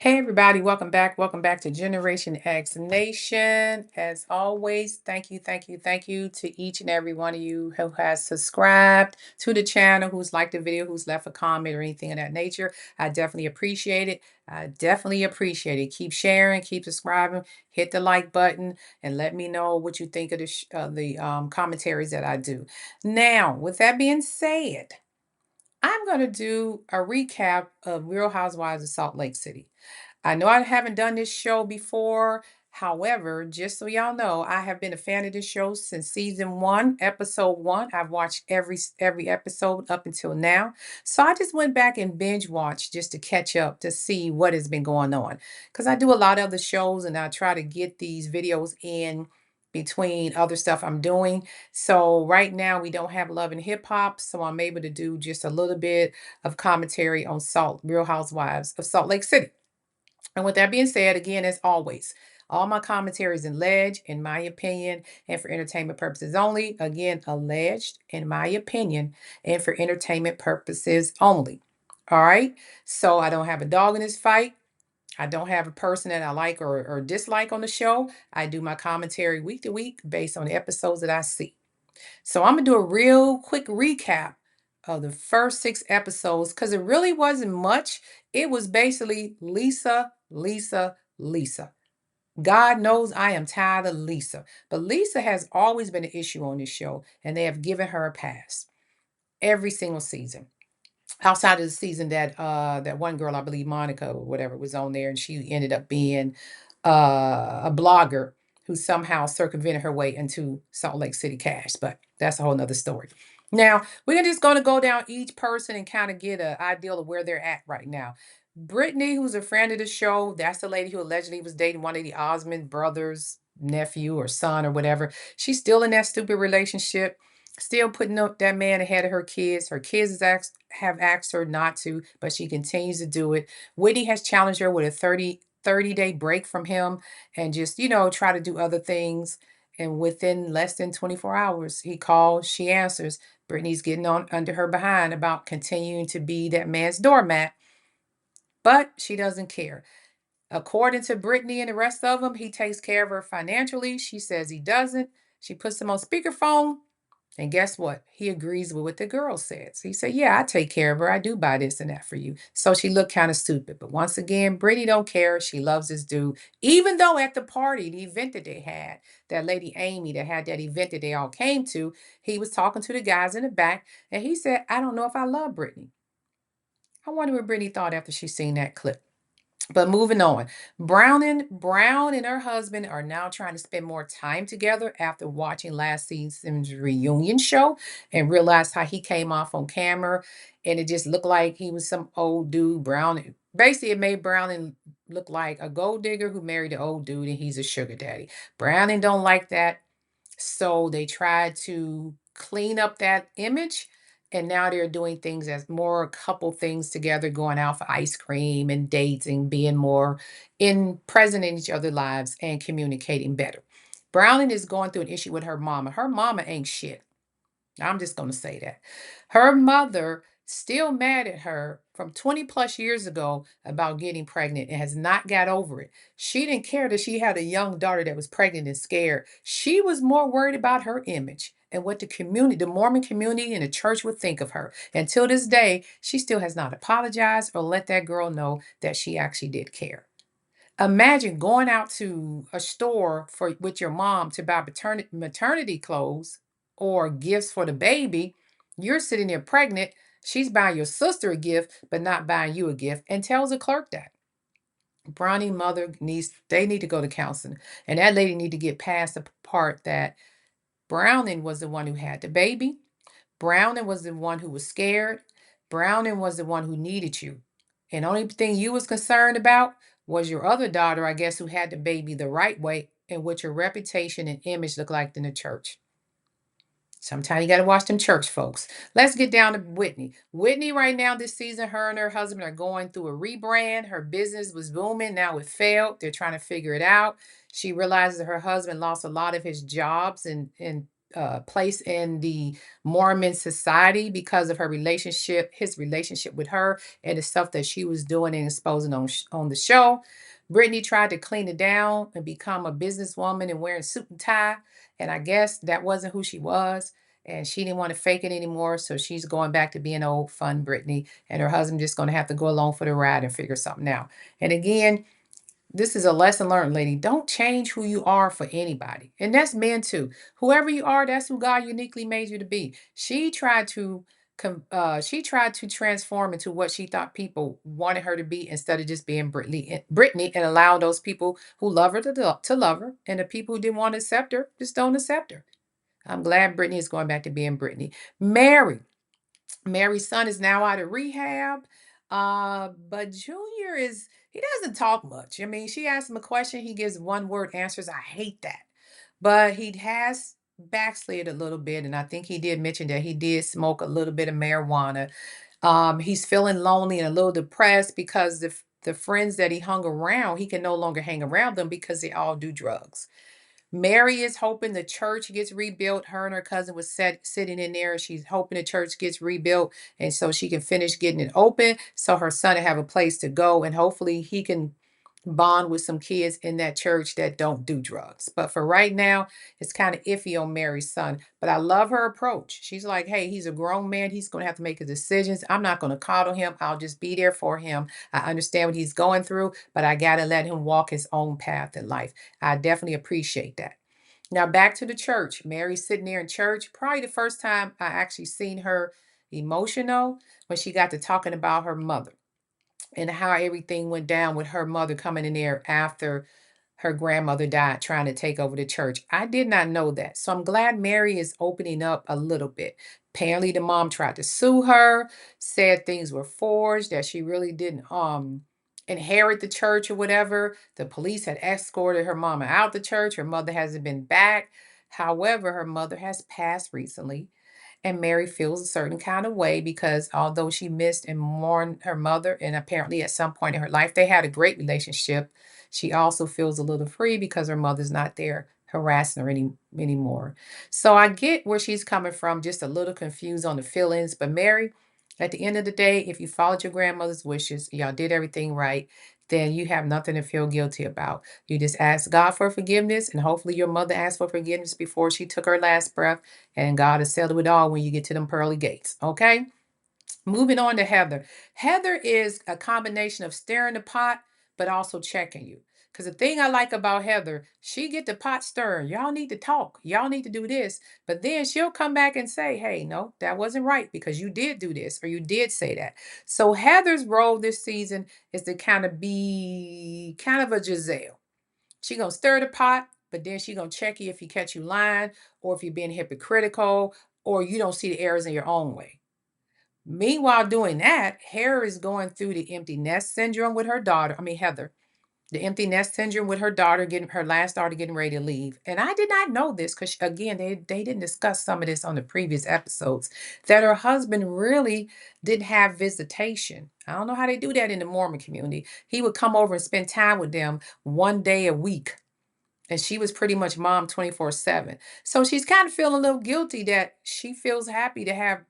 Hey everybody, welcome back to Generation X Nation. As always, thank you to each and every one of you who has subscribed to the channel, who's liked the video, who's left a comment or anything of that nature. I definitely appreciate it. I definitely appreciate it. Keep sharing, keep subscribing, hit the like button, and let me know what you think of the commentaries that I do. Now, with that being said, I'm going to do a recap of Real Housewives of Salt Lake City. I know I haven't done this show before. However, just so y'all know, I have been a fan of this show since season 1, episode 1. I've watched every episode up until now. So I just went back and binge watched just to catch up to see what has been going on. Because I do a lot of other shows and I try to get these videos in between other stuff I'm doing. So right now we don't have Love and Hip Hop, so I'm able to do just a little bit of commentary on Real Housewives of Salt Lake City. And with that being said, again, as always, all my commentaries alleged, in my opinion, and for entertainment purposes only. Again, alleged, in my opinion, and for entertainment purposes only. All right. So I don't have a dog in this fight. I don't have a person that I like or dislike on the show. I do my commentary week to week based on the episodes that I see. So I'm going to do a real quick recap of the first 6 episodes because it really wasn't much. It was basically Lisa, Lisa, Lisa. God knows I am tired of Lisa. But Lisa has always been an issue on this show, and they have given her a pass every single season. Outside of the season that one girl, I believe Monica or whatever, was on there, and she ended up being a blogger who somehow circumvented her way into Salt Lake City Cash. But that's a whole nother story. Now, we're just going to go down each person and kind of get an idea of where they're at right now. Brittany, who's a friend of the show, that's the lady who allegedly was dating one of the Osmond brothers, nephew or son or whatever. She's still in that stupid relationship, still putting up that man ahead of her kids. Her kids have asked her not to, but she continues to do it. Whitney has challenged her with a 30-day break from him and just, try to do other things. And within less than 24 hours, he calls, she answers. Brittany's getting on under her behind about continuing to be that man's doormat, but she doesn't care. According to Brittany and the rest of them, he takes care of her financially. She says he doesn't. She puts him on speakerphone. And guess what? He agrees with what the girl says. He said, yeah, I take care of her. I do buy this and that for you. So she looked kind of stupid. But once again, Brittany don't care. She loves this dude. Even though at the party, the event that they had, that lady Amy that had that event that they all came to, he was talking to the guys in the back. And he said, I don't know if I love Brittany. I wonder what Brittany thought after she seen that clip. But moving on, Brown and her husband are now trying to spend more time together after watching last season's reunion show and realized how he came off on camera, and it just looked like he was some old dude. Brown basically it made Browning look like a gold digger who married an old dude and he's a sugar daddy. Browning don't like that, so they tried to clean up that image. And now they're doing things as more couple things together, going out for ice cream and dates and being more present in each other's lives and communicating better. Browning is going through an issue with her mama. Her mama ain't shit. I'm just going to say that. Her mother still mad at her from 20 plus years ago about getting pregnant and has not got over it. She didn't care that she had a young daughter that was pregnant and scared. She was more worried about her image and what the community, the Mormon community and the church would think of her. Until this day, she still has not apologized or let that girl know that she actually did care. Imagine going out to a store with your mom to buy maternity clothes or gifts for the baby. You're sitting there pregnant. She's buying your sister a gift, but not buying you a gift, and tells the clerk that. Bronny mother they need to go to counseling. And that lady need to get past the part that Browning was the one who had the baby. Browning was the one who was scared. Browning was the one who needed you. And the only thing you was concerned about was your other daughter, I guess, who had the baby the right way and what your reputation and image looked like in the church. Sometimes you got to watch them church folks. Let's get down to Whitney. Whitney, right now, this season, her and her husband are going through a rebrand. Her business was booming. Now it failed. They're trying to figure it out. She realizes that her husband lost a lot of his jobs and place in the Mormon society because of his relationship with her, and the stuff that she was doing and exposing on the show. Brittany tried to clean it down and become a businesswoman and wearing suit and tie, and I guess that wasn't who she was. And she didn't want to fake it anymore, so she's going back to being old fun Brittany, and her husband just going to have to go along for the ride and figure something out. And again, this is a lesson learned, lady. Don't change who you are for anybody. And that's men too. Whoever you are, that's who God uniquely made you to be. She tried to transform into what she thought people wanted her to be instead of just being Brittany, and allow those people who love her to love her, and the people who didn't want to accept her just don't accept her. I'm glad Brittany is going back to being Brittany. Mary's son is now out of rehab. But Junior he doesn't talk much. I mean, she asks him a question, he gives one word answers. I hate that. But he has backslid a little bit. And I think he did mention that he did smoke a little bit of marijuana. He's feeling lonely and a little depressed because the friends that he hung around, he can no longer hang around them because they all do drugs. Mary is hoping the church gets rebuilt. Her and her cousin was sitting in there. She's hoping the church gets rebuilt, and so she can finish getting it open so her son will have a place to go, and hopefully he can bond with some kids in that church that don't do drugs. But for right now, it's kind of iffy on Mary's son. But I love her approach. She's like, hey, he's a grown man. He's going to have to make his decisions. I'm not going to coddle him. I'll just be there for him. I understand what he's going through, but I got to let him walk his own path in life. I definitely appreciate that. Now back to the church. Mary's sitting there in church. Probably the first time I actually seen her emotional when she got to talking about her mother and how everything went down with her mother coming in there after her grandmother died, trying to take over the church. I did not know that. So I'm glad Mary is opening up a little bit. Apparently the mom tried to sue her, said things were forged, that she really didn't inherit the church or whatever. The police had escorted her mama out the church. Her mother hasn't been back. However, her mother has passed recently. And Mary feels a certain kind of way because although she missed and mourned her mother, and apparently at some point in her life they had a great relationship, she also feels a little free because her mother's not there harassing her anymore. So I get where she's coming from, just a little confused on the feelings. But Mary, at the end of the day, if you followed your grandmother's wishes, y'all did everything right, then you have nothing to feel guilty about. You just ask God for forgiveness, and hopefully your mother asked for forgiveness before she took her last breath, and God has settled it all when you get to them pearly gates. Okay? Moving on to Heather. Heather is a combination of stirring the pot, but also checking you. Because the thing I like about Heather, she get the pot stirring. Y'all need to talk. Y'all need to do this. But then she'll come back and say, hey, no, that wasn't right because you did do this or you did say that. So Heather's role this season is to kind of be kind of a Giselle. She gonna stir the pot, but then she gonna check you if you catch you lying or if you're being hypocritical or you don't see the errors in your own way. Meanwhile, doing that, Hera is going through the empty nest syndrome with her daughter. I mean, Heather, the empty nest syndrome with her daughter, getting her last daughter getting ready to leave. And I did not know this because, again, they didn't discuss some of this on the previous episodes, that her husband really didn't have visitation. I don't know how they do that in the Mormon community. He would come over and spend time with them one day a week, and she was pretty much mom 24/7. So she's kind of feeling a little guilty that she feels happy to have,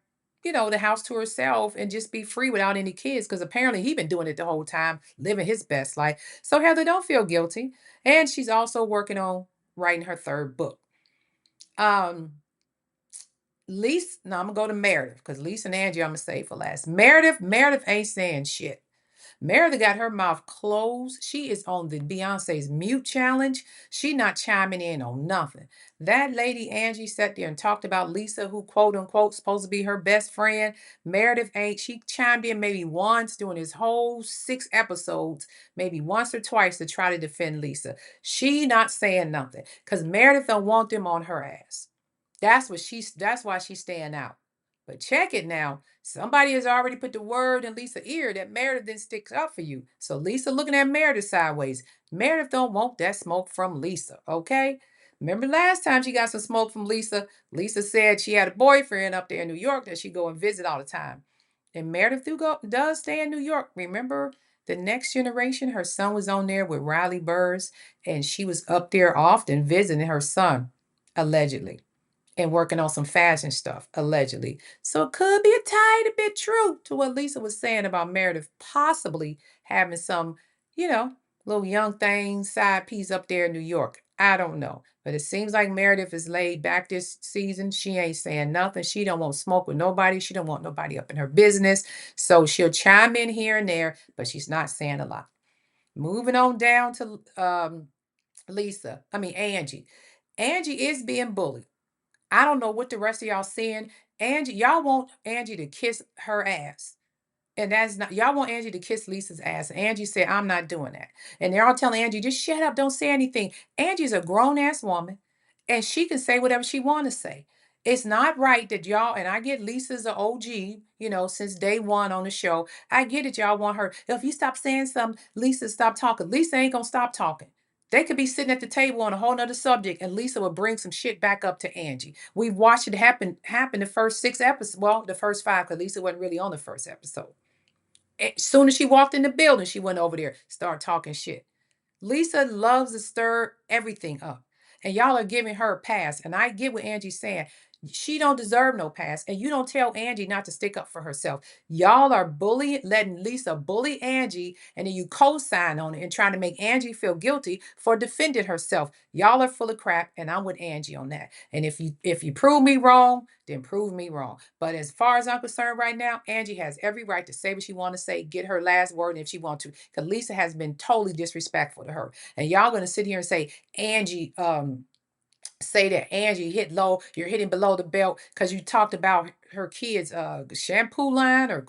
the house to herself and just be free without any kids, because apparently he been doing it the whole time, living his best life. So Heather, don't feel guilty. And she's also working on writing her third book. Um, Lisa, no, I'm gonna go to Meredith because Lisa and Angie I'm gonna save for last. Meredith ain't saying shit. Meredith got her mouth closed. She is on the Beyonce's mute challenge. She not chiming in on nothing. That lady Angie sat there and talked about Lisa, who quote unquote supposed to be her best friend. Meredith ain't. She chimed in maybe once during his whole 6 episodes, maybe once or twice to try to defend Lisa. She not saying nothing because Meredith don't want them on her ass. That's why she's staying out. But check it now. Somebody has already put the word in Lisa's ear that Meredith didn't stick up for you. So Lisa looking at Meredith sideways. Meredith don't want that smoke from Lisa, okay? Remember last time she got some smoke from Lisa? Lisa said she had a boyfriend up there in New York that she go and visit all the time. And Meredith does stay in New York. Remember the Next Generation? Her son was on there with Riley Burrs, and she was up there often visiting her son, allegedly. and working on some fashion stuff, allegedly. So it could be a tiny bit true to what Lisa was saying about Meredith possibly having some, you know, little young thing, side piece up there in New York. I don't know. But it seems like Meredith is laid back this season. She ain't saying nothing. She don't want smoke with nobody. She don't want nobody up in her business. So she'll chime in here and there, but she's not saying a lot. Moving on down to Angie. Angie is being bullied. I don't know what the rest of y'all seeing. Angie, y'all want Angie to kiss her ass. And that's not, y'all want Angie to kiss Lisa's ass. And Angie said, I'm not doing that. And they're all telling Angie, just shut up, don't say anything. Angie's a grown ass woman and she can say whatever she want to say. It's not right that y'all, and I get Lisa's an OG, since day one on the show. I get it, y'all want her. If you stop saying something, Lisa, stop talking. Lisa ain't gonna stop talking. They could be sitting at the table on a whole nother subject, and Lisa would bring some shit back up to Angie. We've watched it happen the first 6 episodes. Well, the first 5, because Lisa wasn't really on the first episode. As soon as she walked in the building, she went over there, started talking shit. Lisa loves to stir everything up. And y'all are giving her a pass. And I get what Angie's saying. She don't deserve no pass. And you don't tell Angie not to stick up for herself. Y'all are bullying, letting Lisa bully Angie, and then you co-sign on it and trying to make Angie feel guilty for defending herself. Y'all are full of crap, and I'm with Angie on that. And if you prove me wrong, then prove me wrong. But as far as I'm concerned right now, Angie has every right to say what she want to say, get her last word if she want to. Because Lisa has been totally disrespectful to her. And y'all gonna sit here and say, Angie, say that Angie hit low, you're hitting below the belt because you talked about her kids' shampoo line or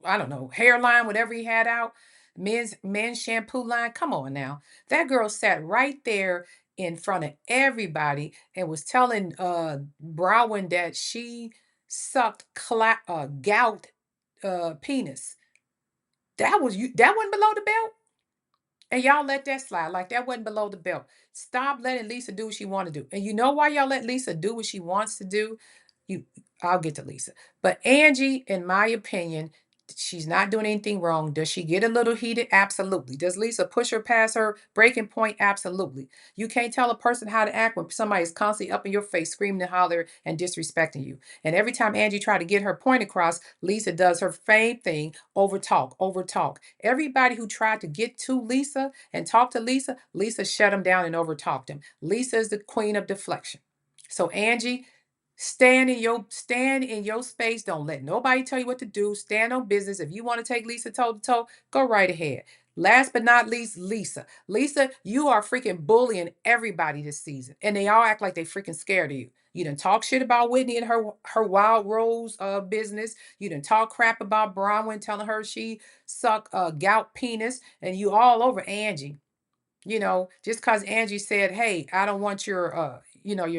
I don't know, hairline, whatever he had out, men's shampoo line. Come on now. That girl sat right there in front of everybody and was telling Browen that she sucked gout penis. That wasn't below the belt. And y'all let that slide like that wasn't below the belt. Stop letting Lisa do what she want to do. And you know why y'all let Lisa do what she wants to do? You, I'll get to Lisa. But Angie, in my opinion, she's not doing anything wrong. Does she get a little heated? Absolutely. Does Lisa push her past her breaking point? Absolutely. You can't tell a person how to act when somebody's constantly up in your face, screaming and hollering and disrespecting you. And every time Angie tried to get her point across, Lisa does her same thing, over talk, over talk. Everybody who tried to get to Lisa and talk to Lisa, Lisa shut them down and overtalked them. Lisa is the queen of deflection. So Angie, stand in your space. Don't let nobody tell you what to do. Stand on business. If you want to take Lisa toe to toe, go right ahead. Last but not least, Lisa. Lisa, you are freaking bullying everybody this season. And they all act like they freaking scared of you. You done talk shit about Whitney and her wild rose business. You done talk crap about Bronwyn, telling her she suck gout penis. And you all over Angie. Just because Angie said, hey, I don't want your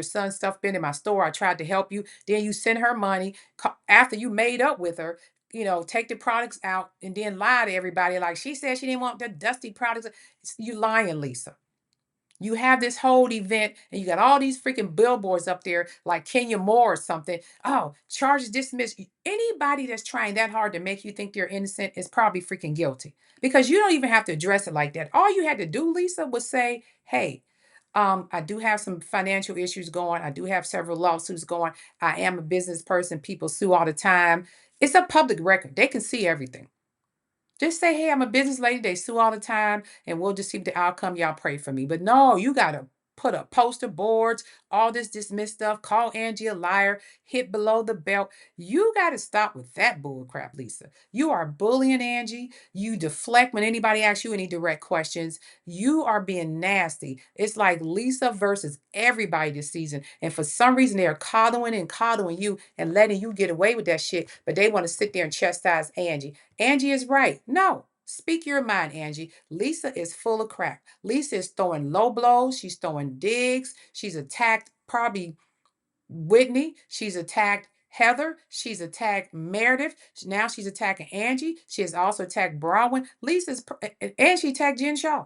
son's stuff been in my store. I tried to help you. Then you send her money after you made up with her, take the products out and then lie to everybody. Like she said she didn't want the dusty products. You lying, Lisa. You have this whole event and you got all these freaking billboards up there like Kenya Moore or something. Oh, charges dismissed. Anybody that's trying that hard to make you think they're innocent is probably freaking guilty because you don't even have to address it like that. All you had to do, Lisa, was say, hey, I do have some financial issues going. I do have several lawsuits going. I am a business person. People sue all the time. It's a public record. They can see everything. Just say, hey, I'm a business lady. They sue all the time, and we'll just see the outcome. Y'all pray for me. But no, you got to put up poster boards, all this dismiss stuff, call Angie a liar, hit below the belt. You got to stop with that bull crap, Lisa. You are bullying Angie. You deflect when anybody asks you any direct questions. You are being nasty. It's like Lisa versus everybody this season. And for some reason, they are coddling you and letting you get away with that shit. But they want to sit there and chastise Angie. Angie is right. No. Speak your mind, Angie. Lisa is full of crap. Lisa is throwing low blows. She's throwing digs. She's attacked probably Whitney. She's attacked Heather. She's attacked Meredith. Now she's attacking Angie. She has also attacked Bronwyn. And she attacked Jen Shaw.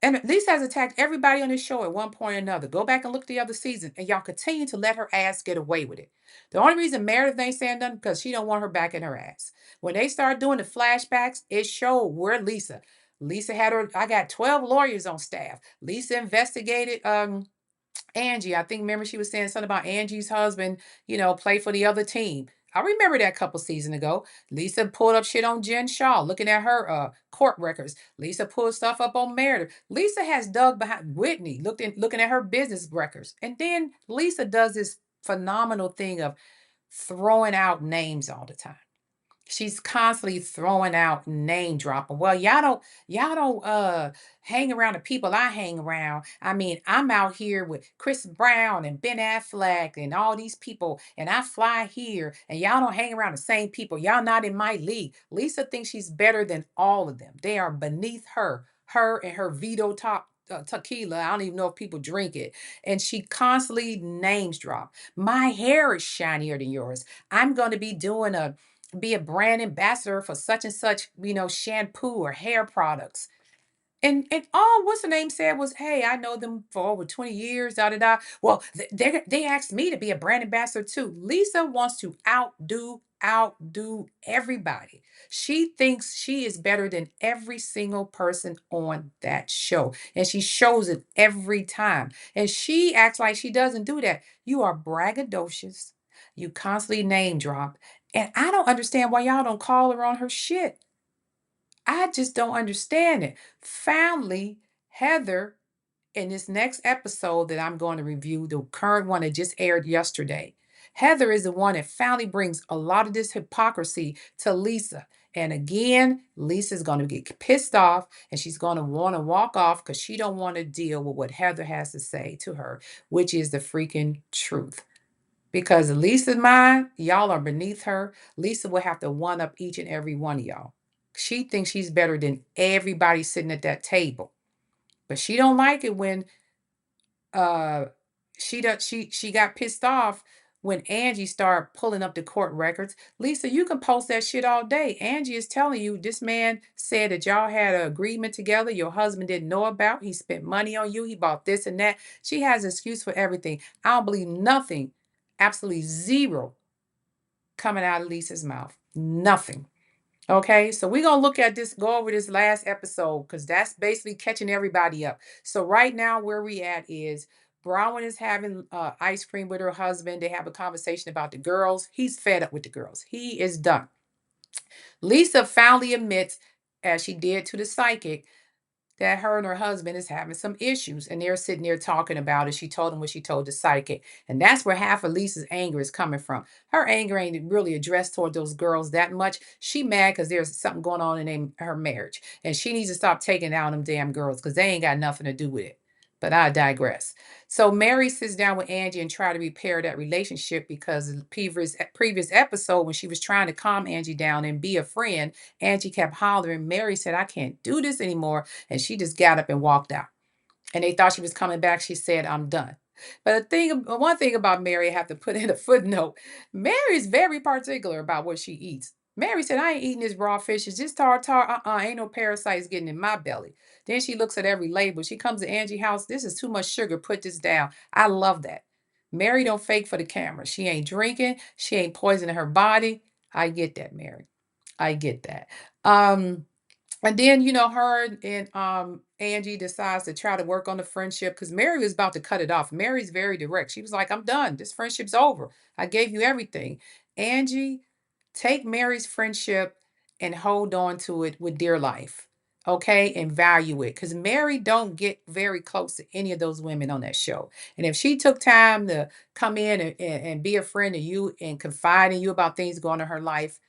And Lisa has attacked everybody on this show at one point or another. Go back and look at the other season, and y'all continue to let her ass get away with it. The only reason Meredith ain't saying nothing because she don't want her back in her ass. When they start doing the flashbacks, it showed where Lisa. Lisa had her. I got 12 lawyers on staff. Lisa investigated Angie, I think, remember she was saying something about Angie's husband, play for the other team. I remember that a couple seasons ago. Lisa pulled up shit on Jen Shaw, looking at her court records. Lisa pulled stuff up on Meredith. Lisa has dug behind Whitney, looking at her business records. And then Lisa does this phenomenal thing of throwing out names all the time. She's constantly throwing out name dropping. Well, y'all don't hang around the people I hang around. I mean, I'm out here with Chris Brown and Ben Affleck and all these people, and I fly here, and y'all don't hang around the same people. Y'all not in my league. Lisa thinks she's better than all of them. They are beneath her. Her and her veto top tequila. I don't even know if people drink it. And she constantly names drop. My hair is shinier than yours. I'm going to be a brand ambassador for such and such, shampoo or hair products. And all what's the name said was, hey, I know them for over 20 years, da da da. Well, they asked me to be a brand ambassador too. Lisa wants to outdo everybody. She thinks she is better than every single person on that show. And she shows it every time. And she acts like she doesn't do that. You are braggadocious. You constantly name drop. And I don't understand why y'all don't call her on her shit. I just don't understand it. Finally, Heather, in this next episode that I'm going to review, the current one that just aired yesterday, Heather is the one that finally brings a lot of this hypocrisy to Lisa. And again, Lisa's going to get pissed off and she's going to want to walk off because she don't want to deal with what Heather has to say to her, which is the freaking truth. Because Lisa's mind, y'all are beneath her. Lisa will have to one up each and every one of y'all. She thinks she's better than everybody sitting at that table. But she don't like it when uh she got pissed off when Angie started pulling up the court records. Lisa, you can post that shit all day. Angie is telling you this man said that y'all had an agreement together your husband didn't know about. He spent money on you. He bought this and that. She has an excuse for everything. I don't believe nothing, absolutely zero coming out of Lisa's mouth. Nothing. Okay, so we're gonna look at this, go over this last episode because that's basically catching everybody up. So right now, where we at is Brown is having ice cream with her husband. They have a conversation about the girls. He's fed up with the girls. He is done. Lisa finally admits, as she did to the psychic, that her and her husband is having some issues and they're sitting there talking about it. She told him what she told the psychic. And that's where half of Lisa's anger is coming from. Her anger ain't really addressed toward those girls that much. She mad because there's something going on in her marriage. And she needs to stop taking down them damn girls because they ain't got nothing to do with it. But I digress. So Mary sits down with Angie and try to repair that relationship because in the previous episode, when she was trying to calm Angie down and be a friend, Angie kept hollering. Mary said, I can't do this anymore. And she just got up and walked out. And they thought she was coming back. She said, I'm done. But one thing about Mary, I have to put in a footnote. Mary is very particular about what she eats. Mary said, I ain't eating this raw fish. It's just tartar. Ain't no parasites getting in my belly. Then she looks at every label. She comes to Angie's house. This is too much sugar. Put this down. I love that. Mary don't fake for the camera. She ain't drinking. She ain't poisoning her body. I get that, Mary. I get that. And then, her and Angie decides to try to work on the friendship because Mary was about to cut it off. Mary's very direct. She was like, I'm done. This friendship's over. I gave you everything. Angie, take Mary's friendship and hold on to it with dear life. Okay, and value it. Because Mary don't get very close to any of those women on that show. And if she took time to come in and be a friend of you and confide in you about things going on in her life,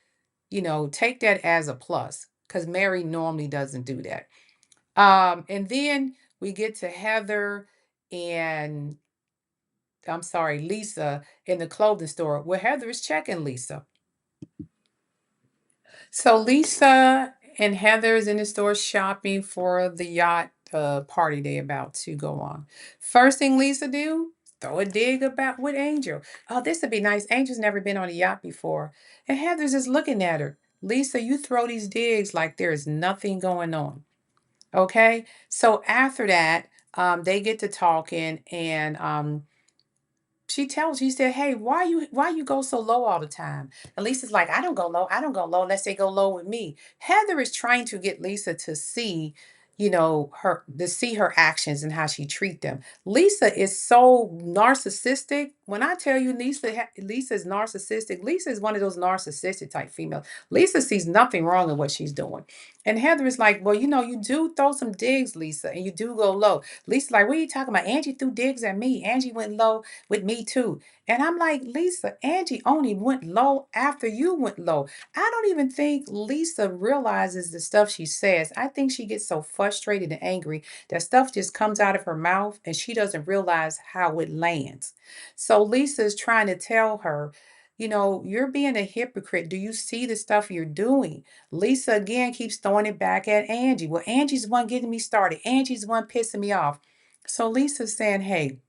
take that as a plus because Mary normally doesn't do that. And then we get to Heather and I'm sorry, Lisa in the clothing store where Heather is checking Lisa. So Lisa and Heather is in the store shopping for the yacht party they about to go on. First thing Lisa do, throw a dig about with Angel. Oh, this would be nice. Angel's never been on a yacht before. And Heather's just looking at her. Lisa, you throw these digs like there is nothing going on. Okay. So after that, they get to talking and she said, hey, why you go so low all the time? And Lisa's like, I don't go low unless they go low with me. Heather is trying to get Lisa to see, her to see her actions and how she treat them. Lisa is so narcissistic. When I tell you Lisa is narcissistic, Lisa is one of those narcissistic type females. Lisa sees nothing wrong in what she's doing. And Heather is like, well, you do throw some digs, Lisa, and you do go low. Lisa's like, what are you talking about? Angie threw digs at me. Angie went low with me too. And I'm like, Lisa, Angie only went low after you went low. I don't even think Lisa realizes the stuff she says. I think she gets so frustrated and angry that stuff just comes out of her mouth and she doesn't realize how it lands. So Lisa is trying to tell her, you're being a hypocrite. Do you see the stuff you're doing? Lisa again keeps throwing it back at Angie. Well, Angie's the one getting me started. Angie's the one pissing me off. So Lisa's saying, hey,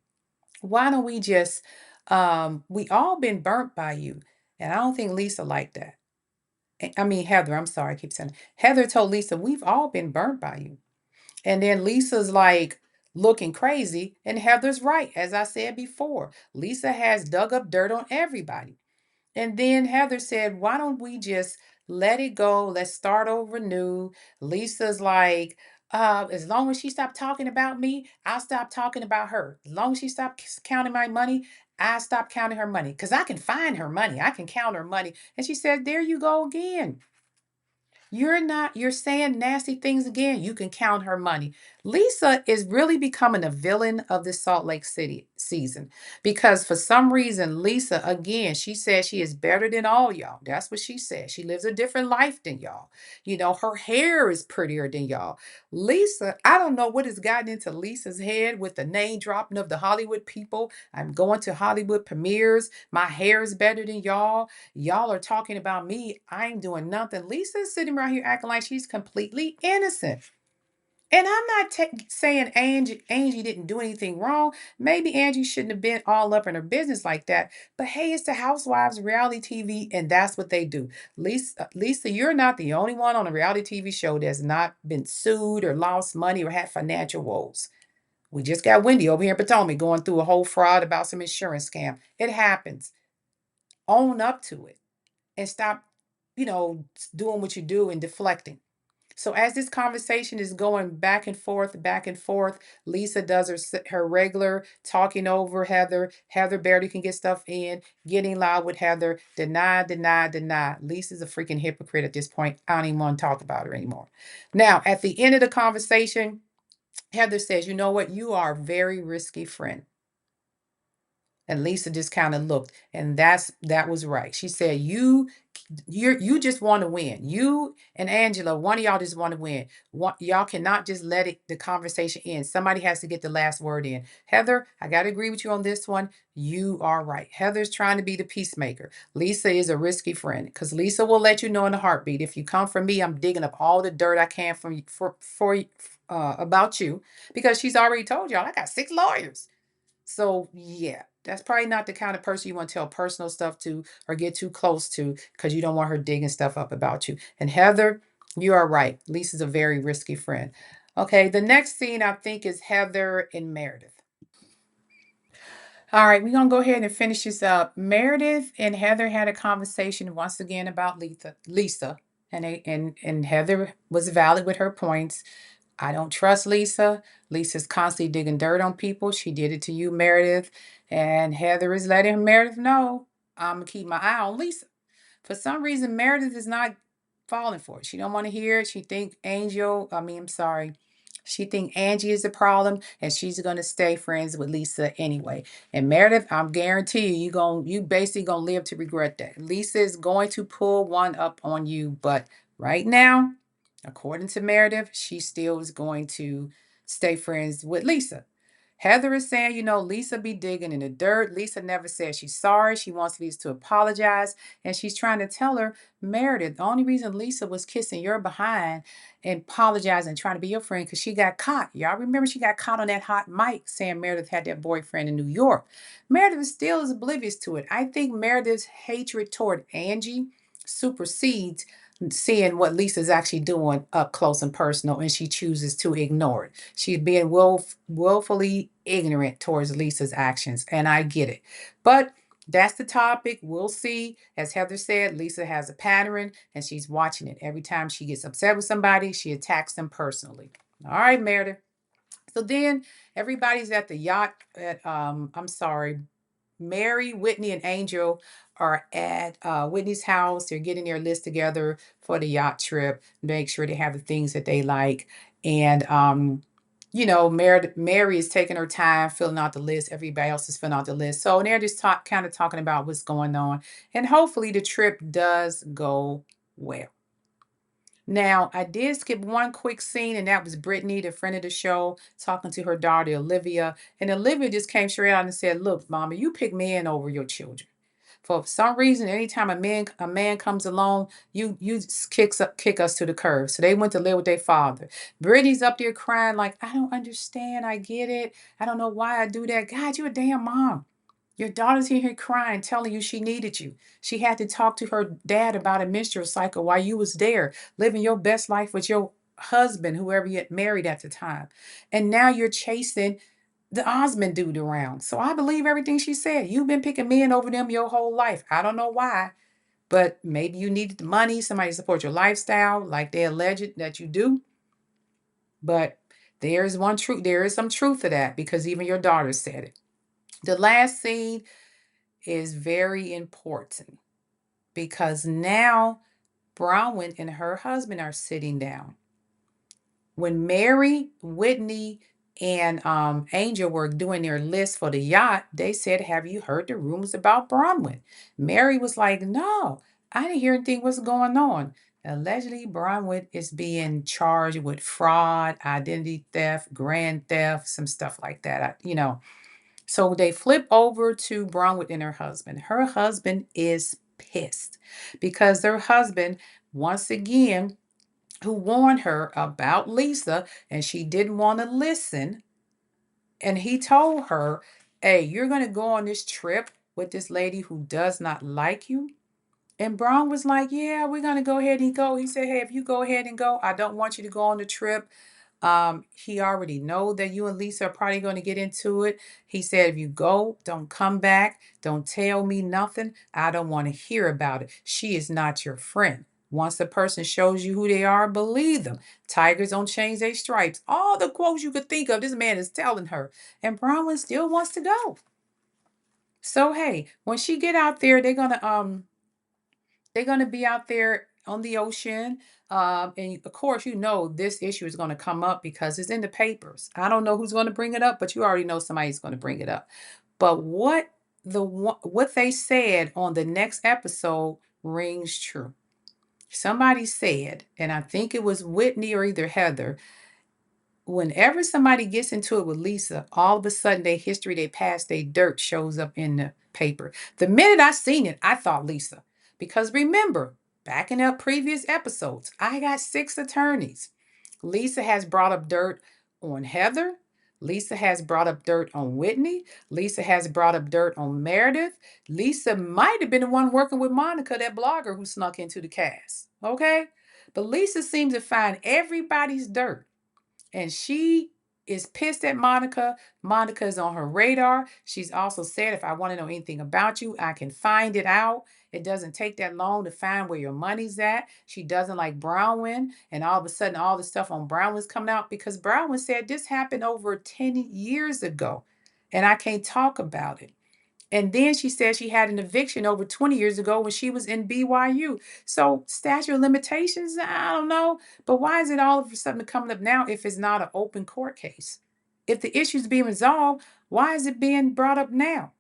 why don't we just, we all been burnt by you. And I don't think Lisa liked that. I mean, Heather, I'm sorry, I keep saying Heather told Lisa, we've all been burnt by you. And then Lisa's like looking crazy. And Heather's right. As I said before, Lisa has dug up dirt on everybody. And then Heather said, why don't we just let it go? Let's start over new. Lisa's like, as long as she stopped talking about me, I'll stop talking about her. As long as she stopped counting my money, I stop counting her money. Because I can find her money. I can count her money. And she said, there you go again. You're saying nasty things again. You can count her money. Lisa is really becoming a villain of this Salt Lake City season because for some reason, Lisa, again, she says she is better than all y'all. That's what she says. She lives a different life than y'all. Her hair is prettier than y'all. Lisa, I don't know what has gotten into Lisa's head with the name dropping of the Hollywood people. I'm going to Hollywood premieres. My hair is better than y'all. Y'all are talking about me. I ain't doing nothing. Lisa's sitting right here acting like she's completely innocent. And I'm not saying Angie didn't do anything wrong. Maybe Angie shouldn't have been all up in her business like that. But hey, it's the Housewives reality TV, and that's what they do. Lisa, you're not the only one on a reality TV show that's not been sued or lost money or had financial woes. We just got Wendy over here in Potomac going through a whole fraud about some insurance scam. It happens. Own up to it and stop, doing what you do and deflecting. So as this conversation is going back and forth, Lisa does her regular talking over Heather. Heather barely can get stuff in, getting loud with Heather. Deny, deny, deny. Lisa's a freaking hypocrite at this point. I don't even want to talk about her anymore. Now, at the end of the conversation, Heather says, you know what? You are a very risky friend. And Lisa just kind of looked, and that was right. She said, you just want to win. You and Angela, one of y'all just want to win. Y'all cannot just let the conversation end. Somebody has to get the last word in. Heather, I got to agree with you on this one. You are right. Heather's trying to be the peacemaker. Lisa is a risky friend because Lisa will let you know in a heartbeat. If you come for me, I'm digging up all the dirt I can about you because she's already told y'all I got 6 lawyers. So yeah, that's probably not the kind of person you want to tell personal stuff to or get too close to because you don't want her digging stuff up about you. And Heather, you are right. Lisa's a very risky friend. Okay, the next scene I think is Heather and Meredith. All right, we're gonna go ahead and finish this up. Meredith and Heather had a conversation once again about Lisa, and Heather was valid with her points. I don't trust Lisa. Lisa's constantly digging dirt on people. She did it to you, Meredith. And Heather is letting Meredith know I'm gonna keep my eye on Lisa. For some reason, Meredith is not falling for it. She don't want to hear it. I'm sorry. She think Angie is the problem, and she's gonna stay friends with Lisa anyway. And Meredith, I'm guarantee you basically gonna live to regret that. Lisa is going to pull one up on you, but right now, according to Meredith, she still is going to stay friends with Lisa. Heather is saying, Lisa be digging in the dirt. Lisa never said she's sorry. She wants Lisa to apologize. And she's trying to tell her, Meredith, the only reason Lisa was kissing your behind and apologizing, trying to be your friend, because she got caught. Y'all remember she got caught on that hot mic saying Meredith had that boyfriend in New York. Meredith still is oblivious to it. I think Meredith's hatred toward Angie supersedes seeing what Lisa's actually doing up close and personal, and she chooses to ignore it. She's being willfully ignorant towards Lisa's actions, and I get it. But that's the topic. We'll see. As Heather said, Lisa has a pattern, and she's watching it. Every time she gets upset with somebody, she attacks them personally. All right, Meredith. So then everybody's at the yacht at I'm sorry, Mary, Whitney, and Angel are at Whitney's house. They're getting their list together for the yacht trip, make sure they have the things that they like. And Mary is taking her time filling out the list. Everybody else is filling out the list. So they're just kind of talking about what's going on. And hopefully the trip does go well. Now, I did skip one quick scene, and that was Brittany, the friend of the show, talking to her daughter, Olivia. And Olivia just came straight out and said, "Look, Mama, you pick men over your children. For some reason, anytime a man comes along, you just kick us to the curb." So they went to live with their father. Brittany's up there crying like, "I don't understand. I get it. I don't know why I do that. God, you a damn mom. Your daughter's here crying, telling you she needed you. She had to talk to her dad about a menstrual cycle while you was there, living your best life with your husband, whoever you had married at the time. And now you're chasing the Osmond dude around." So I believe everything she said. You've been picking men over them your whole life. I don't know why, but maybe you needed the money, somebody to support your lifestyle, like they alleged that you do. But there's one truth. There is some truth to that because even your daughter said it. The last scene is very important because now Bronwyn and her husband are sitting down. When Mary, Whitney, and Angel were doing their list for the yacht, they said, "Have you heard the rumors about Bronwyn?" Mary was like, "No, I didn't hear anything. What's going on?" Allegedly, Bronwyn is being charged with fraud, identity theft, grand theft, some stuff like that. So they flip over to Bronwyn and her husband. Her husband is pissed because their husband, once again, who warned her about Lisa and she didn't want to listen. And he told her, "Hey, you're going to go on this trip with this lady who does not like you." And Braun was like, "Yeah, we're going to go ahead and go." He said, "Hey, if you go ahead and go, I don't want you to go on the trip. He already know that you and Lisa are probably going to get into it." He said, "If you go, don't come back. Don't tell me nothing. I don't want to hear about it. She is not your friend. Once a person shows you who they are, believe them. Tigers don't change their stripes." All the quotes you could think of, this man is telling her. And Bronwyn still wants to go. So hey, when she get out there, they're gonna be out there on the ocean. And of course, this issue is going to come up because it's in the papers. I don't know who's going to bring it up, but you already know somebody's going to bring it up. But what they said on the next episode rings true. Somebody said, and I think it was Whitney or either Heather, whenever somebody gets into it with Lisa, all of a sudden their history, their past, their dirt shows up in the paper. The minute I seen it, I thought Lisa. Because remember, back in the previous episodes, I got 6 attorneys. Lisa has brought up dirt on Heather. Lisa has brought up dirt on Whitney. Lisa has brought up dirt on Meredith. Lisa might have been the one working with Monica, that blogger who snuck into the cast. Okay? But Lisa seems to find everybody's dirt. And she is pissed at Monica. Monica is on her radar. She's also said, "If I want to know anything about you, I can find it out. It doesn't take that long to find where your money's at." She doesn't like Brownwyn. And all of a sudden, all the stuff on Brownwyn's coming out because Brownwyn said this happened over 10 years ago. And I can't talk about it. And then she said she had an eviction over 20 years ago when she was in BYU. So statute of limitations, I don't know. But why is it all of a sudden coming up now if it's not an open court case? If the issue's being resolved, why is it being brought up now?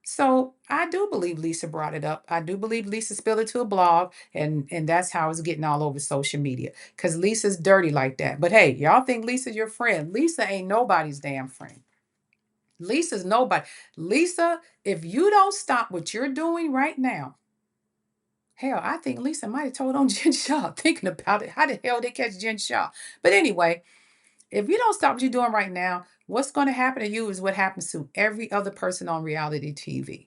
So I do believe Lisa brought it up. I do believe Lisa spilled it to a blog, and that's how it's getting all over social media. Because Lisa's dirty like that. But hey, y'all think Lisa's your friend. Lisa ain't nobody's damn friend. Lisa's nobody. Lisa, if you don't stop what you're doing right now, hell, I think Lisa might have told on Jen Shaw. Thinking about it, how the hell they catch Jen Shaw? But anyway, if you don't stop what you're doing right now, what's going to happen to you is what happens to every other person on reality TV.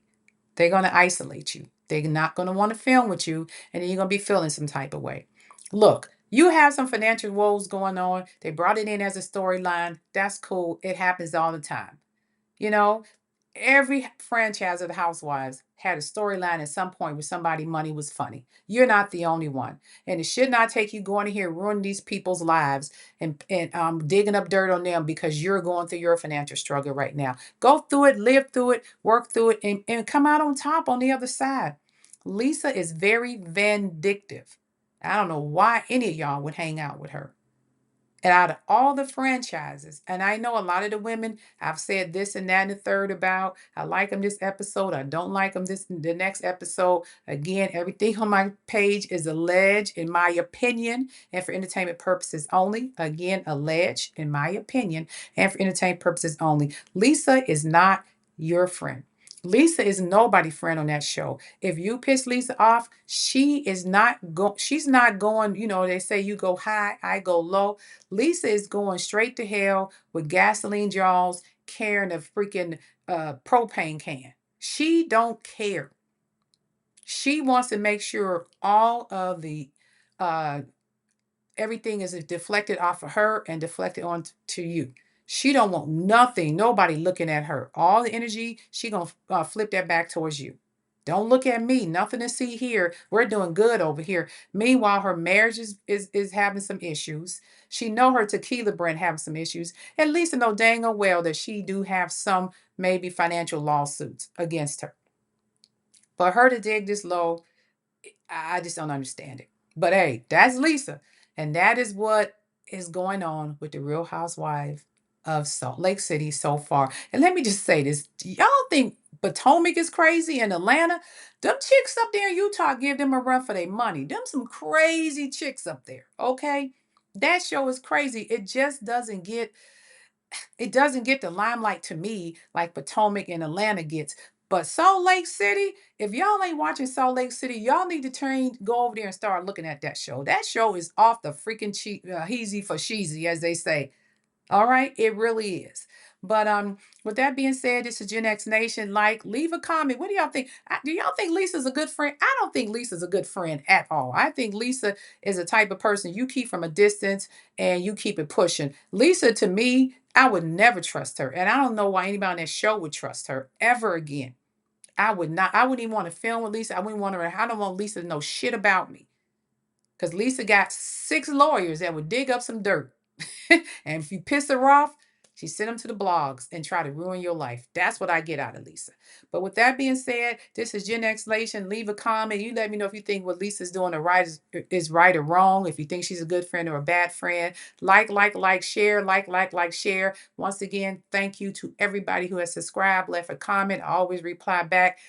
They're going to isolate you. They're not going to want to film with you, and then you're going to be feeling some type of way. Look, you have some financial woes going on. They brought it in as a storyline. That's cool. It happens all the time. You know, Every franchise of the Housewives had a storyline at some point where somebody money was funny. You're not the only one. And it should not take you going in here ruining these people's lives and digging up dirt on them because you're going through your financial struggle right now. Go through it, live through it, work through it, and come out on top on the other side. Lisa is very vindictive. I don't know why any of y'all would hang out with her. And out of all the franchises, and I know a lot of the women, I've said this and that and the third about, I like them this episode, I don't like them this the next episode. Again, everything on my page is alleged, in my opinion, and for entertainment purposes only. Again, alleged, in my opinion, and for entertainment purposes only. Lisa is not your friend. Lisa is nobody's friend on that show. If you piss Lisa off, she's not going, they say you go high, I go low. Lisa is going straight to hell with gasoline jaws carrying a freaking propane can. She don't care. She wants to make sure all of the uh, everything is deflected off of her and deflected on to you. She don't want nothing, nobody looking at her. All the energy, she gonna flip that back towards you. Don't look at me. Nothing to see here. We're doing good over here. Meanwhile, her marriage is having some issues. She know her tequila brand having some issues. At least to know dang oh well that she do have some maybe financial lawsuits against her. For her to dig this low, I just don't understand it. But hey, that's Lisa. And that is what is going on with the Real Housewives of Salt Lake City so far. And let me just say this. Do y'all think Potomac is crazy in Atlanta? Them chicks up there in Utah give them a run for their money. Them some crazy chicks up there. Okay. That show is crazy. It doesn't get the limelight to me like Potomac and Atlanta gets. But Salt Lake City, if y'all ain't watching Salt Lake City, y'all need to go over there and start looking at that show. That show is off the freaking heezy for sheezy, as they say. All right, it really is. But with that being said, this is Gen X Nation. Leave a comment. What do y'all think? Do y'all think Lisa's a good friend? I don't think Lisa's a good friend at all. I think Lisa is a type of person you keep from a distance and you keep it pushing. Lisa, to me, I would never trust her, and I don't know why anybody on that show would trust her ever again. I would not. I wouldn't even want to film with Lisa. I wouldn't want her. I don't want Lisa to know shit about me because Lisa got 6 lawyers that would dig up some dirt. And if you piss her off, she send them to the blogs and try to ruin your life. That's what I get out of Lisa. But with that being said, this is Gen X Nation. Leave a comment. You let me know if you think what Lisa's doing is right or wrong. If you think she's a good friend or a bad friend. Share. Share. Once again, thank you to everybody who has subscribed, left a comment. I always reply back.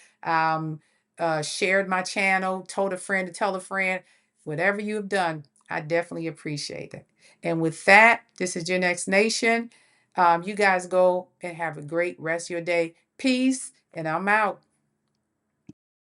Shared my channel, told a friend to tell a friend. Whatever you have done, I definitely appreciate it. And with that, this is Gen X Nation. You guys go and have a great rest of your day. Peace, and I'm out.